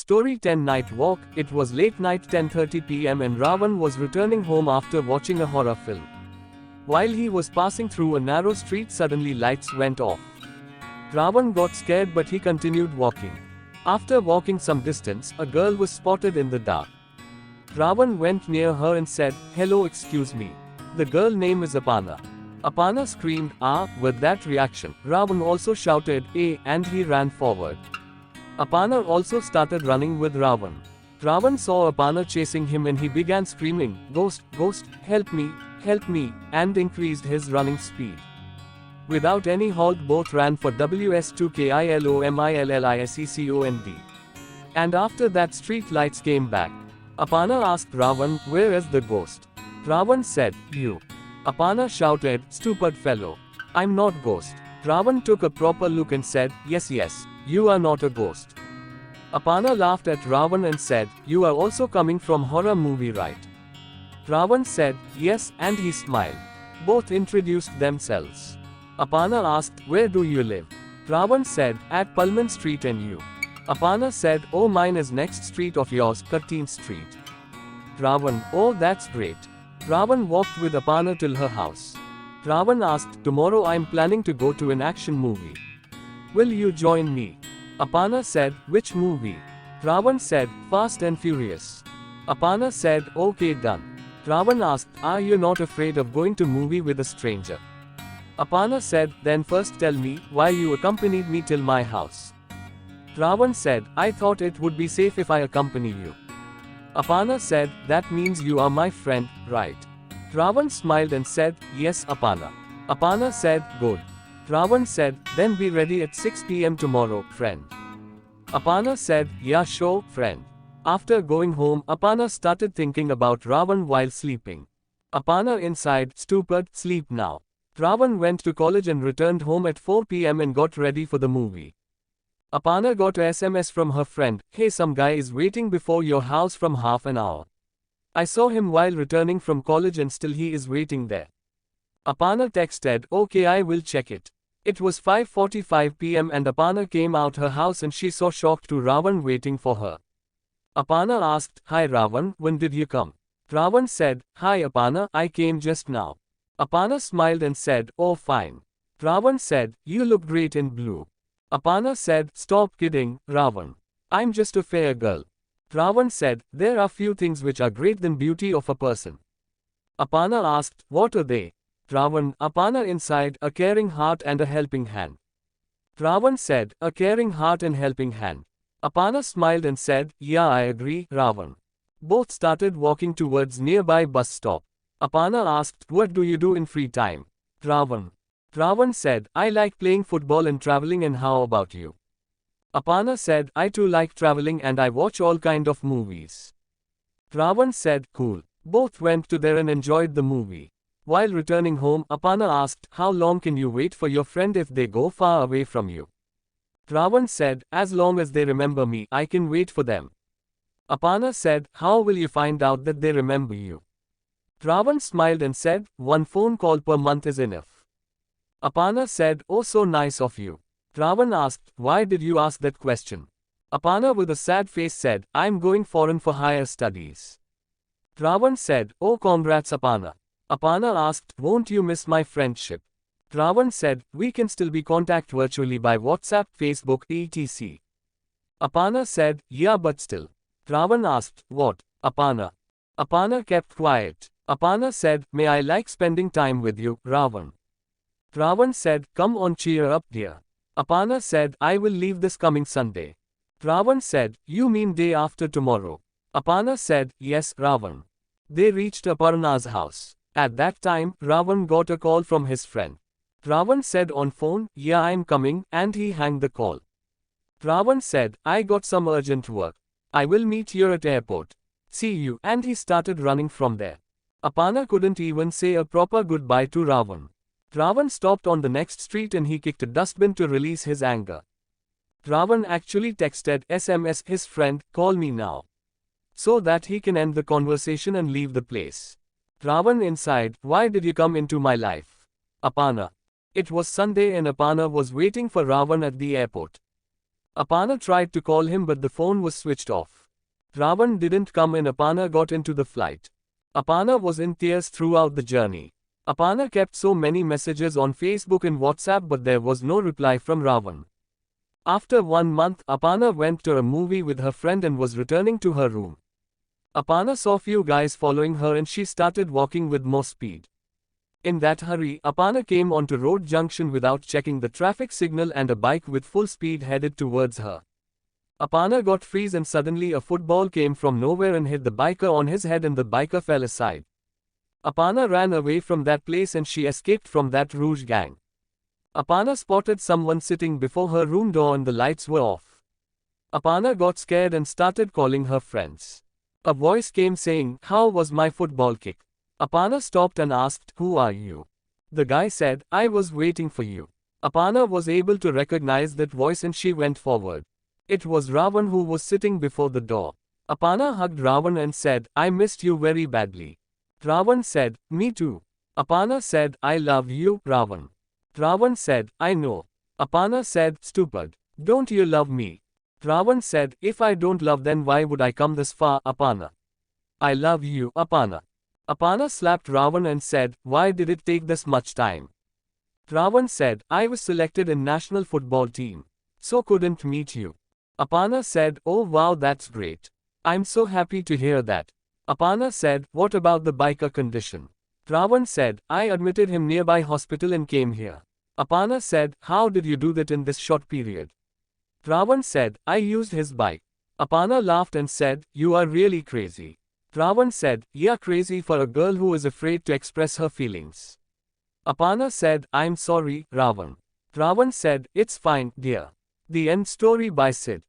Story 10 Night Walk. It was late night 10:30 p.m. and Ravan was returning home after watching a horror film. While he was passing through a narrow street, suddenly lights went off. Ravan got scared, but he continued walking. After walking some distance, a girl was spotted in the dark. Ravan went near her and said, "Hello, excuse me. The girl name is Apana." Apana screamed, "Ah!" With that reaction, Ravan also shouted, "Eh!" and he ran forward. Apana also started running with Ravan. Ravan saw Apana chasing him and he began screaming, "Ghost, ghost, help me," and increased his running speed. Without any halt, both ran for WS2KILOMILLISECOND. And after that, street lights came back. Apana asked Ravan, "Where is the ghost?" Ravan said, "You." Apana shouted, "Stupid fellow. I'm not ghost." Ravan took a proper look and said, Yes, you are not a ghost." Apana laughed at Ravan and said, "You are also coming from horror movie, right?" Ravan said, "Yes," and he smiled. Both introduced themselves. Apana asked, "Where do you live?" Ravan said, "At Pullman Street, and you?" Apana said, "Oh, mine is next street of yours, 13th Street." Ravan, "Oh, that's great." Ravan walked with Apana till her house. Ravan asked, "Tomorrow I'm planning to go to an action movie. Will you join me?" Apana said, "Which movie?" Ravan said, "Fast and Furious." Apana said, "Okay, done." Ravan asked, "Are you not afraid of going to movie with a stranger?" Apana said, "Then first tell me why you accompanied me till my house." Ravan said, "I thought it would be safe if I accompany you." Apana said, "That means you are my friend, right?" Ravan smiled and said, "Yes, Apana." Apana said, "Good." Ravan said, "Then be ready at 6 p.m. tomorrow, friend." Apana said, "Yeah, sure, friend." After going home, Apana started thinking about Ravan while sleeping. Apana inside, "Stupid, sleep now." Ravan went to college and returned home at 4 p.m. and got ready for the movie. Apana got a SMS from her friend, "Hey, some guy is waiting before your house from half an hour. I saw him while returning from college and still he is waiting there." Apana texted, "Okay, I will check it." It was 5:45 p.m. and Apana came out her house and she saw shocked to Ravan waiting for her. Apana asked, "Hi Ravan, when did you come?" Ravan said, "Hi Apana, I came just now." Apana smiled and said, "Oh, fine." Ravan said, "You look great in blue." Apana said, "Stop kidding, Ravan. I'm just a fair girl." Ravan said, "There are few things which are greater than beauty of a person." Apana asked, "What are they?" Ravan, Apana inside, "A caring heart and a helping hand." Ravan said, "A caring heart and helping hand." Apana smiled and said, "Yeah, I agree, Ravan." Both started walking towards nearby bus stop. Apana asked, "What do you do in free time?" Ravan said, "I like playing football and traveling, and how about you?" Apana said, "I too like traveling and I watch all kind of movies." Ravan said, "Cool." Both went to there and enjoyed the movie. While returning home, Apana asked, "How long can you wait for your friend if they go far away from you?" Ravan said, "As long as they remember me, I can wait for them." Apana said, "How will you find out that they remember you?" Ravan smiled and said, "One phone call per month is enough." Apana said, "Oh, so nice of you." Ravan asked, "Why did you ask that question?" Apana with a sad face said, "I'm going foreign for higher studies." Ravan said, "Oh, congrats Apana." Apana asked, "Won't you miss my friendship?" Ravan said, "We can still be contact virtually by WhatsApp, Facebook, etc." Apana said, "Yeah, but still." Ravan asked, "What, Apana?" Apana kept quiet. Apana said, "May I like spending time with you, Ravan?" Ravan said, "Come on, cheer up, dear." Apana said, "I will leave this coming Sunday." Ravan said, "You mean day after tomorrow?" Apana said, "Yes, Ravan." They reached Aparna's house. At that time, Ravan got a call from his friend. Ravan said on phone, "Yeah, I'm coming," and he hung the call. Ravan said, "I got some urgent work. I will meet you at airport. See you," and he started running from there. Apana couldn't even say a proper goodbye to Ravan. Ravan stopped on the next street and he kicked a dustbin to release his anger. Ravan actually texted SMS his friend, "Call me now," so that he can end the conversation and leave the place. Ravan inside, "Why did you come into my life?" Apana. It was Sunday and Apana was waiting for Ravan at the airport. Apana tried to call him but the phone was switched off. Ravan didn't come and Apana got into the flight. Apana was in tears throughout the journey. Apana kept so many messages on Facebook and WhatsApp but there was no reply from Ravan. After 1 month, Apana went to a movie with her friend and was returning to her room. Apana saw few guys following her and she started walking with more speed. In that hurry, Apana came onto road junction without checking the traffic signal and a bike with full speed headed towards her. Apana got freeze and suddenly a football came from nowhere and hit the biker on his head and the biker fell aside. Apana ran away from that place and she escaped from that Rouge gang. Apana spotted someone sitting before her room door and the lights were off. Apana got scared and started calling her friends. A voice came saying, "How was my football kick?" Apana stopped and asked, "Who are you?" The guy said, "I was waiting for you." Apana was able to recognize that voice and she went forward. It was Ravan who was sitting before the door. Apana hugged Ravan and said, "I missed you very badly." Ravan said, "Me too." Apana said, "I love you, Ravan." Ravan said, "I know." Apana said, "Stupid. Don't you love me?" Ravan said, "If I don't love then why would I come this far, Apana? I love you, Apana." Apana slapped Ravan and said, "Why did it take this much time?" Ravan said, "I was selected in national football team. So couldn't meet you." Apana said, "Oh wow, that's great. I'm so happy to hear that." Apana said, "What about the biker condition?" Ravan said, "I admitted him nearby hospital and came here." Apana said, "How did you do that in this short period?" Ravan said, "I used his bike." Apana laughed and said, "You are really crazy." Ravan said, "Yeah, crazy for a girl who is afraid to express her feelings." Apana said, "I'm sorry, Ravan." Ravan said, "It's fine, dear." The end story by Sid.